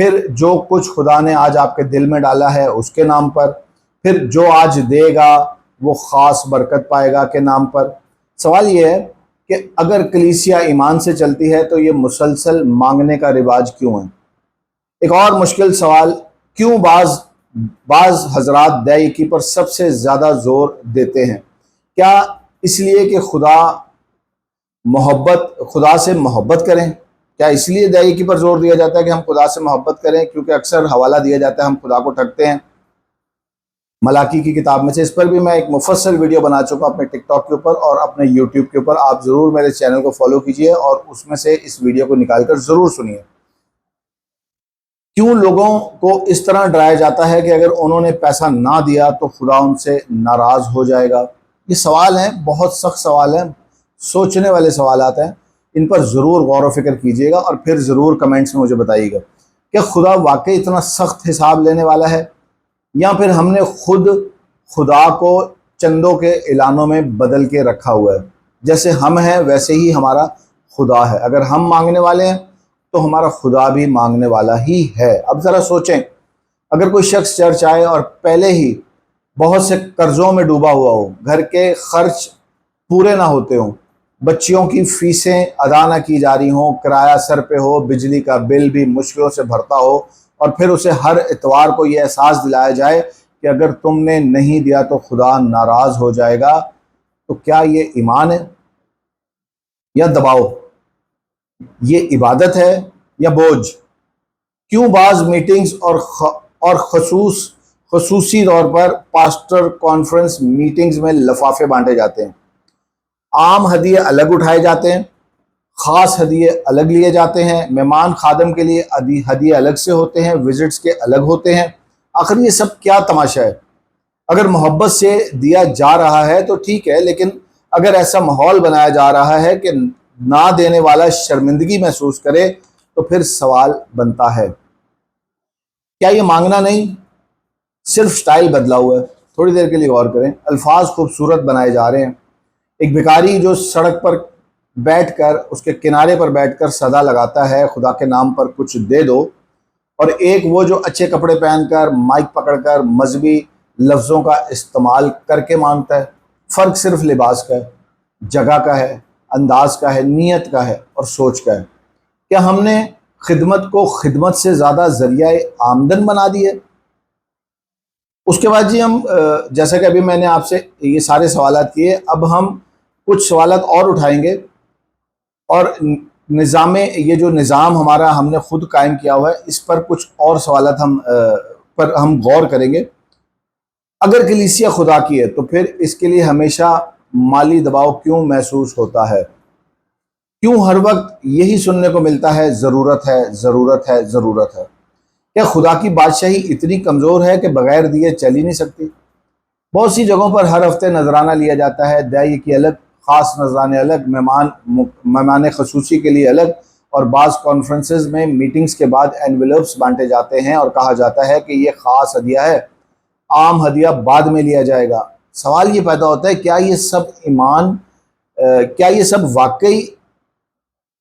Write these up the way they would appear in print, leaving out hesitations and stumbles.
پھر جو کچھ خدا نے آج آپ کے دل میں ڈالا ہے اس کے نام پر، پھر جو آج دے گا وہ خاص برکت پائے گا کے نام پر۔ سوال یہ ہے کہ اگر کلیسیا ایمان سے چلتی ہے تو یہ مسلسل مانگنے کا رواج کیوں ہے؟ ایک اور مشکل سوال، کیوں بعض حضرات دیا یکی پر سب سے زیادہ زور دیتے ہیں؟ کیا اس لیے کہ خدا سے محبت کریں؟ کیا اس لیے دیا یکی پر زور دیا جاتا ہے کہ ہم خدا سے محبت کریں؟ کیونکہ اکثر حوالہ دیا جاتا ہے ہم خدا کو ٹھگتے ہیں ملاکی کی کتاب میں سے۔ اس پر بھی میں ایک مفصل ویڈیو بنا چکا اپنے ٹک ٹاک کے اوپر اور اپنے یوٹیوب کے اوپر، آپ ضرور میرے چینل کو فالو کیجئے اور اس میں سے اس ویڈیو کو نکال کر ضرور سنیے۔ کیوں لوگوں کو اس طرح ڈرایا جاتا ہے کہ اگر انہوں نے پیسہ نہ دیا تو خدا ان سے ناراض ہو جائے گا؟ یہ سوال ہیں، بہت سخت سوال ہیں، سوچنے والے سوالات ہیں، ان پر ضرور غور و فکر کیجیے گا اور پھر ضرور کمنٹس میں مجھے بتائیے گا کہ خدا واقعی اتنا سخت حساب لینے والا ہے، یا پھر ہم نے خود خدا کو چندوں کے اعلانوں میں بدل کے رکھا ہوا ہے۔ جیسے ہم ہیں ویسے ہی ہمارا خدا ہے، اگر ہم مانگنے والے ہیں تو ہمارا خدا بھی مانگنے والا ہی ہے۔ اب ذرا سوچیں، اگر کوئی شخص چرچ آئے اور پہلے ہی بہت سے قرضوں میں ڈوبا ہوا ہو، گھر کے خرچ پورے نہ ہوتے ہوں، بچیوں کی فیسیں ادا نہ کی جا رہی ہوں، کرایہ سر پہ ہو، بجلی کا بل بھی مشکلوں سے بھرتا ہو، اور پھر اسے ہر اتوار کو یہ احساس دلایا جائے کہ اگر تم نے نہیں دیا تو خدا ناراض ہو جائے گا، تو کیا یہ ایمان ہے یا دباؤ؟ یہ عبادت ہے یا بوجھ؟ کیوں بعض میٹنگز اور خصوصی طور پر پاسٹر کانفرنس میٹنگز میں لفافے بانٹے جاتے ہیں، عام ہدیے الگ اٹھائے جاتے ہیں، خاص ہدیے الگ لیے جاتے ہیں، مہمان خادم کے لیے ہدیے الگ سے ہوتے ہیں، وزٹس کے الگ ہوتے ہیں؟ آخر یہ سب کیا تماشا ہے؟ اگر محبت سے دیا جا رہا ہے تو ٹھیک ہے، لیکن اگر ایسا ماحول بنایا جا رہا ہے کہ نہ دینے والا شرمندگی محسوس کرے تو پھر سوال بنتا ہے، کیا یہ مانگنا نہیں، صرف سٹائل بدلا ہوا ہے؟ تھوڑی دیر کے لیے غور کریں، الفاظ خوبصورت بنائے جا رہے ہیں۔ ایک بھکاری جو سڑک پر بیٹھ کر اس کے کنارے پر بیٹھ کر صدا لگاتا ہے خدا کے نام پر کچھ دے دو، اور ایک وہ جو اچھے کپڑے پہن کر مائک پکڑ کر مذہبی لفظوں کا استعمال کر کے مانگتا ہے۔ فرق صرف لباس کا ہے، جگہ کا ہے، انداز کا ہے، نیت کا ہے اور سوچ کا ہے۔ کیا ہم نے خدمت کو خدمت سے زیادہ ذریعہ آمدن بنا دیے؟ اس کے بعد جی ہم جیسا کہ ابھی میں نے آپ سے یہ سارے سوالات کیے، اب ہم کچھ سوالات اور اٹھائیں گے اور یہ جو نظام ہمارا ہم نے خود قائم کیا ہوا ہے اس پر کچھ اور سوالات ہم غور کریں گے۔ اگر کلیسیا خدا کی ہے تو پھر اس کے لیے ہمیشہ مالی دباؤ کیوں محسوس ہوتا ہے؟ کیوں ہر وقت یہی سننے کو ملتا ہے، ضرورت ہے، ضرورت ہے، ضرورت ہے؟ کیا خدا کی بادشاہی اتنی کمزور ہے کہ بغیر دیے چل ہی نہیں سکتی؟ بہت سی جگہوں پر ہر ہفتے نذرانہ لیا جاتا ہے، دیا کی الگ، خاص نذرانے الگ، مہمان خصوصی کے لیے الگ، اور بعض کانفرنسز میں میٹنگز کے بعد اینویلپس بانٹے جاتے ہیں اور کہا جاتا ہے کہ یہ خاص ہدیہ ہے، عام ہدیہ بعد میں لیا جائے گا۔ سوال یہ پیدا ہوتا ہے، کیا یہ سب واقعی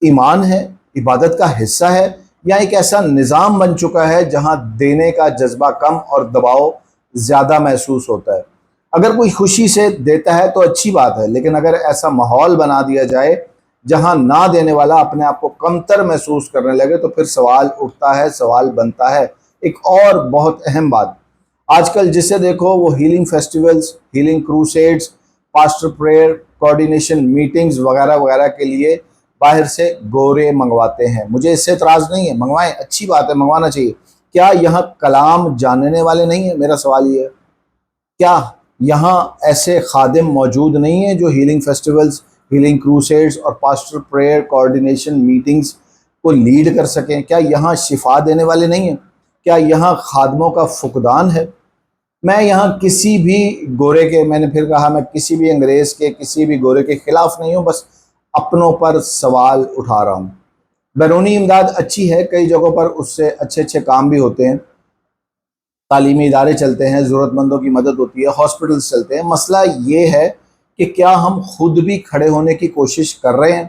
ایمان ہے، عبادت کا حصہ ہے، یا ایک ایسا نظام بن چکا ہے جہاں دینے کا جذبہ کم اور دباؤ زیادہ محسوس ہوتا ہے؟ اگر کوئی خوشی سے دیتا ہے تو اچھی بات ہے، لیکن اگر ایسا ماحول بنا دیا جائے جہاں نہ دینے والا اپنے آپ کو کمتر محسوس کرنے لگے تو پھر سوال اٹھتا ہے، سوال بنتا ہے۔ ایک اور بہت اہم بات، آج کل جسے دیکھو وہ healing festivals, healing crusades, pastor prayer coordination meetings وغیرہ وغیرہ کے لیے باہر سے گورے منگواتے ہیں۔ مجھے اس سے اعتراض نہیں ہے، منگوائیں، اچھی بات ہے، منگوانا چاہیے۔ کیا یہاں کلام جاننے والے نہیں ہیں؟ میرا سوال یہ ہے، کیا یہاں ایسے خادم موجود نہیں ہیں جو ہیلنگ فیسٹیولز، ہیلنگ کروسیڈز اور پاسٹر پریئر کوارڈینیشن میٹنگز کو لیڈ کر سکیں؟ کیا یہاں شفا دینے والے نہیں ہیں؟ کیا یہاں خادموں کا فقدان ہے؟ میں یہاں کسی بھی گورے کے، میں نے پھر کہا، میں کسی بھی انگریز کے، کسی بھی گورے کے خلاف نہیں ہوں، بس اپنوں پر سوال اٹھا رہا ہوں۔ بیرونی امداد اچھی ہے، کئی جگہوں پر اس سے اچھے اچھے کام بھی ہوتے ہیں، تعلیمی ادارے چلتے ہیں، ضرورت مندوں کی مدد ہوتی ہے، ہاسپٹلز چلتے ہیں۔ مسئلہ یہ ہے کہ کیا ہم خود بھی کھڑے ہونے کی کوشش کر رہے ہیں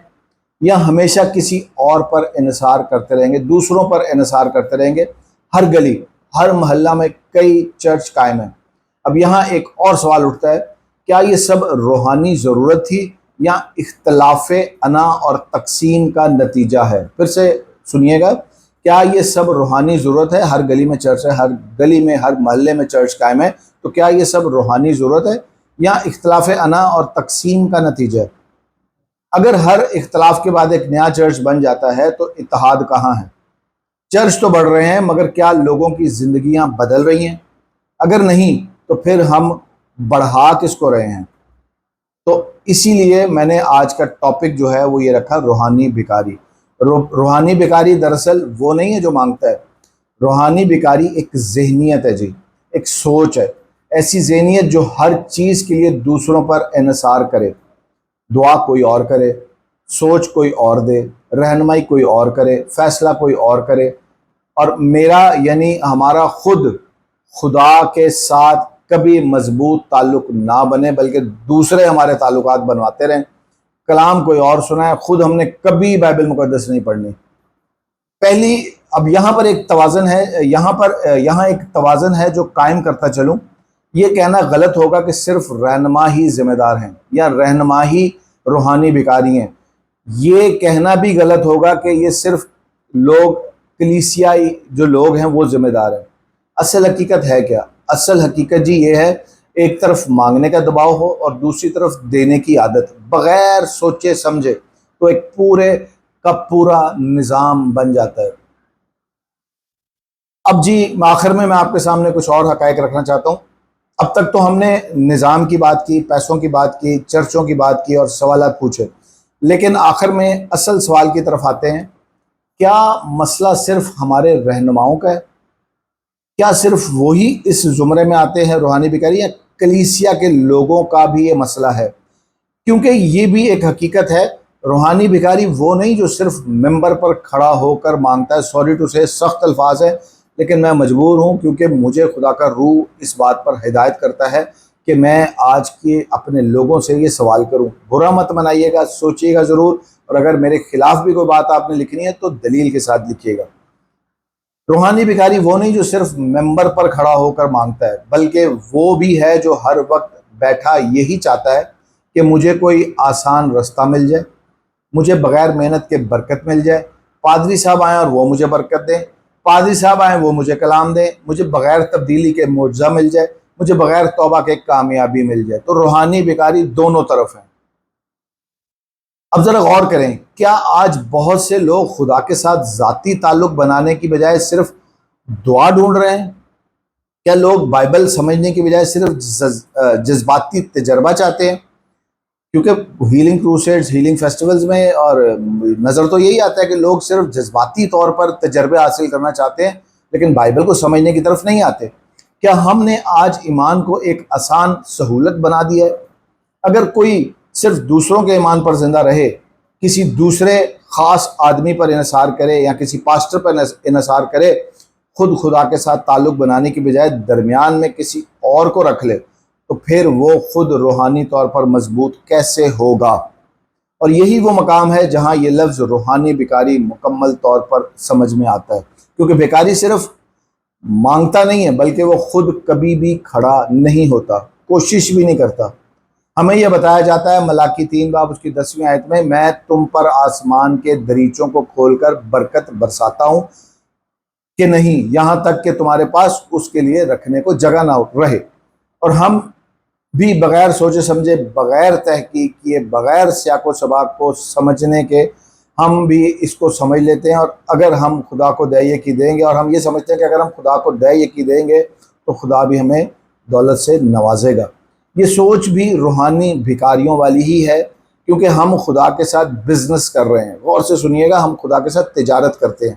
یا ہمیشہ کسی اور پر انحصار کرتے رہیں گے، دوسروں پر انحصار کرتے رہیں گے؟ ہر گلی ہر محلہ میں کئی چرچ قائم ہیں۔ اب یہاں ایک اور سوال اٹھتا ہے، کیا یہ سب روحانی ضرورت تھی یا اختلاف انا اور تقسیم کا نتیجہ ہے؟ پھر سے سنیے گا، کیا یہ سب روحانی ضرورت ہے؟ ہر گلی میں چرچ ہے، ہر گلی میں ہر محلے میں چرچ قائم ہے، تو کیا یہ سب روحانی ضرورت ہے یا اختلاف انا اور تقسیم کا نتیجہ ہے؟ اگر ہر اختلاف کے بعد ایک نیا چرچ بن جاتا ہے تو اتحاد کہاں ہے؟ چرچ تو بڑھ رہے ہیں مگر کیا لوگوں کی زندگیاں بدل رہی ہیں؟ اگر نہیں تو پھر ہم بڑھا کس کو رہے ہیں؟ تو اسی لیے میں نے آج کا ٹاپک جو ہے وہ یہ رکھا، روحانی بھکاری۔ روحانی بھکاری دراصل وہ نہیں ہے جو مانگتا ہے، روحانی بھکاری ایک ذہنیت ہے جی، ایک سوچ ہے، ایسی ذہنیت جو ہر چیز کے لیے دوسروں پر انحصار کرے، دعا کوئی اور کرے، سوچ کوئی اور دے، رہنمائی کوئی اور کرے، فیصلہ کوئی اور کرے، اور میرا یعنی ہمارا خود خدا کے ساتھ کبھی مضبوط تعلق نہ بنے بلکہ دوسرے ہمارے تعلقات بنواتے رہیں، کلام کوئی اور سنائے، خود ہم نے کبھی بائبل مقدس نہیں پڑھنی۔ پہلی اب یہاں پر ایک توازن ہے، یہاں ایک توازن ہے جو قائم کرتا چلوں۔ یہ کہنا غلط ہوگا کہ صرف رہنما ہی ذمہ دار ہیں یا رہنما ہی روحانی بھکاری ہیں۔ یہ کہنا بھی غلط ہوگا کہ یہ صرف لوگ کلیسیائی جو لوگ ہیں وہ ذمہ دار ہیں۔ اصل حقیقت ہے کیا؟ اصل حقیقت جی یہ ہے، ایک طرف مانگنے کا دباؤ ہو اور دوسری طرف دینے کی عادت، بغیر سوچے سمجھے تو ایک پورے کا پورا نظام بن جاتا ہے۔ اب جی آخر میں آپ کے سامنے کچھ اور حقائق رکھنا چاہتا ہوں۔ اب تک تو ہم نے نظام کی بات کی، پیسوں کی بات کی، چرچوں کی بات کی اور سوالات پوچھے، لیکن آخر میں اصل سوال کی طرف آتے ہیں، کیا مسئلہ صرف ہمارے رہنماؤں کا ہے؟ کیا صرف وہی اس زمرے میں آتے ہیں روحانی بھکاری، یا کلیسیا کے لوگوں کا بھی یہ مسئلہ ہے؟ کیونکہ یہ بھی ایک حقیقت ہے، روحانی بھکاری وہ نہیں جو صرف ممبر پر کھڑا ہو کر مانگتا ہے۔ سوری ٹو سے سخت الفاظ ہے لیکن میں مجبور ہوں، کیونکہ مجھے خدا کا روح اس بات پر ہدایت کرتا ہے کہ میں آج کے اپنے لوگوں سے یہ سوال کروں۔ برا مت منائیے گا، سوچیے گا ضرور، اور اگر میرے خلاف بھی کوئی بات آپ نے لکھنی ہے تو دلیل کے ساتھ لکھیے گا۔ روحانی بھکاری وہ نہیں جو صرف ممبر پر کھڑا ہو کر مانگتا ہے، بلکہ وہ بھی ہے جو ہر وقت بیٹھا یہی چاہتا ہے کہ مجھے کوئی آسان رستہ مل جائے، مجھے بغیر محنت کے برکت مل جائے، پادری صاحب آئیں اور وہ مجھے برکت دیں، پادری صاحب آئیں وہ مجھے کلام دیں، مجھے بغیر تبدیلی کے معجزہ مل جائے، مجھے بغیر توبہ کے کامیابی مل جائے۔ تو روحانی بھکاری دونوں طرف ہیں۔ اب ذرا غور کریں، کیا آج بہت سے لوگ خدا کے ساتھ ذاتی تعلق بنانے کی بجائے صرف دعا ڈھونڈ رہے ہیں؟ کیا لوگ بائبل سمجھنے کی بجائے صرف جذباتی تجربہ چاہتے ہیں؟ کیونکہ ہیلنگ کروسیڈز، ہیلنگ فیسٹیولز میں اور نظر تو یہی آتا ہے کہ لوگ صرف جذباتی طور پر تجربے حاصل کرنا چاہتے ہیں لیکن بائبل کو سمجھنے کی طرف نہیں آتے۔ کیا ہم نے آج ایمان کو ایک آسان سہولت بنا دیا ہے؟ اگر کوئی صرف دوسروں کے ایمان پر زندہ رہے، کسی دوسرے خاص آدمی پر انحصار کرے یا کسی پاسٹر پر انحصار کرے، خود خدا کے ساتھ تعلق بنانے کی بجائے درمیان میں کسی اور کو رکھ لے، تو پھر وہ خود روحانی طور پر مضبوط کیسے ہوگا؟ اور یہی وہ مقام ہے جہاں یہ لفظ روحانی بھکاری مکمل طور پر سمجھ میں آتا ہے، کیونکہ بھکاری صرف مانگتا نہیں ہے بلکہ وہ خود کبھی بھی کھڑا نہیں ہوتا، کوشش بھی نہیں کرتا۔ ہمیں یہ بتایا جاتا ہے ملاکی 3 باب اس کی 10ویں آیت میں تم پر آسمان کے دریچوں کو کھول کر برکت برساتا ہوں کہ نہیں، یہاں تک کہ تمہارے پاس اس کے لیے رکھنے کو جگہ نہ رہے۔ اور ہم بھی بغیر سوچے سمجھے، بغیر تحقیق کیے، بغیر سیاق و سباق کو سمجھنے کے ہم بھی اس کو سمجھ لیتے ہیں، اور اگر ہم خدا کو دے یقین دیں گے، اور ہم یہ سمجھتے ہیں کہ اگر ہم خدا کو دے یقین دیں گے تو خدا بھی ہمیں دولت سے نوازے گا۔ یہ سوچ بھی روحانی بھکاریوں والی ہی ہے، کیونکہ ہم خدا کے ساتھ بزنس کر رہے ہیں۔ غور سے سنیے گا، ہم خدا کے ساتھ تجارت کرتے ہیں،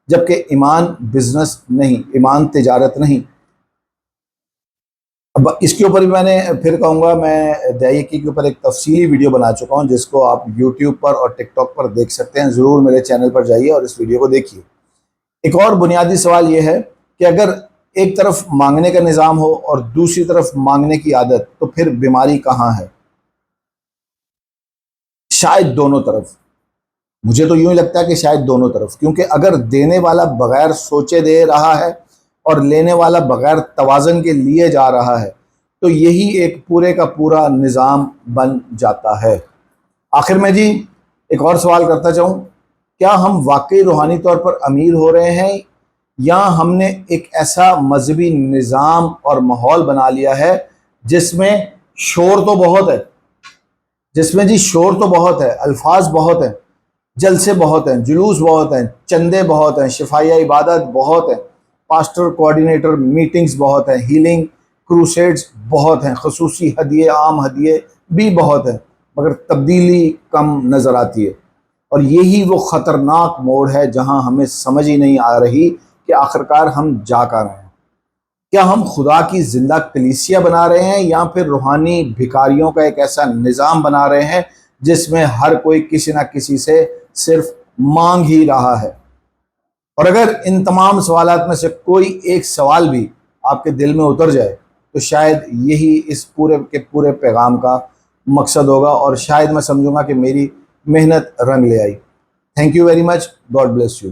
جبکہ ایمان بزنس نہیں، ایمان تجارت نہیں۔ اب اس کے اوپر بھی میں نے پھر کہوں گا، میں دائیکی کے اوپر ایک تفصیلی ویڈیو بنا چکا ہوں جس کو آپ یوٹیوب پر اور ٹک ٹاک پر دیکھ سکتے ہیں۔ ضرور میرے چینل پر جائیے اور اس ویڈیو کو دیکھیے۔ ایک اور بنیادی سوال یہ ہے کہ اگر ایک طرف مانگنے کا نظام ہو اور دوسری طرف مانگنے کی عادت، تو پھر بیماری کہاں ہے؟ شاید دونوں طرف۔ مجھے تو یوں ہی لگتا ہے کہ شاید دونوں طرف، کیونکہ اگر دینے والا بغیر سوچے دے رہا ہے اور لینے والا بغیر توازن کے لیے جا رہا ہے تو یہی ایک پورے کا پورا نظام بن جاتا ہے۔ آخر میں جی ایک اور سوال کرتا چاہوں، کیا ہم واقعی روحانی طور پر امیر ہو رہے ہیں، یا ہم نے ایک ایسا مذہبی نظام اور ماحول بنا لیا ہے جس میں شور تو بہت ہے، جس میں جی شور تو بہت ہے، الفاظ بہت ہیں، جلسے بہت ہیں، جلوس بہت ہیں، چندے بہت ہیں، شفائیہ عبادت بہت ہیں، پاسٹر کوارڈینیٹر میٹنگز بہت ہیں، ہیلنگ کروسیڈز بہت ہیں، خصوصی ہدیے عام ہدیے بھی بہت ہیں، مگر تبدیلی کم نظر آتی ہے۔ اور یہی وہ خطرناک موڑ ہے جہاں ہمیں سمجھ ہی نہیں آ رہی کہ آخرکار ہم جا کہاں رہے ہیں۔ کیا ہم خدا کی زندہ کلیسیا بنا رہے ہیں، یا پھر روحانی بھکاریوں کا ایک ایسا نظام بنا رہے ہیں جس میں ہر کوئی کسی نہ کسی سے صرف مانگ ہی رہا ہے؟ اور اگر ان تمام سوالات میں سے کوئی ایک سوال بھی آپ کے دل میں اتر جائے تو شاید یہی اس پورے کے پورے پیغام کا مقصد ہوگا، اور شاید میں سمجھوں گا کہ میری محنت رنگ لے آئی۔ Thank you very much, God bless you.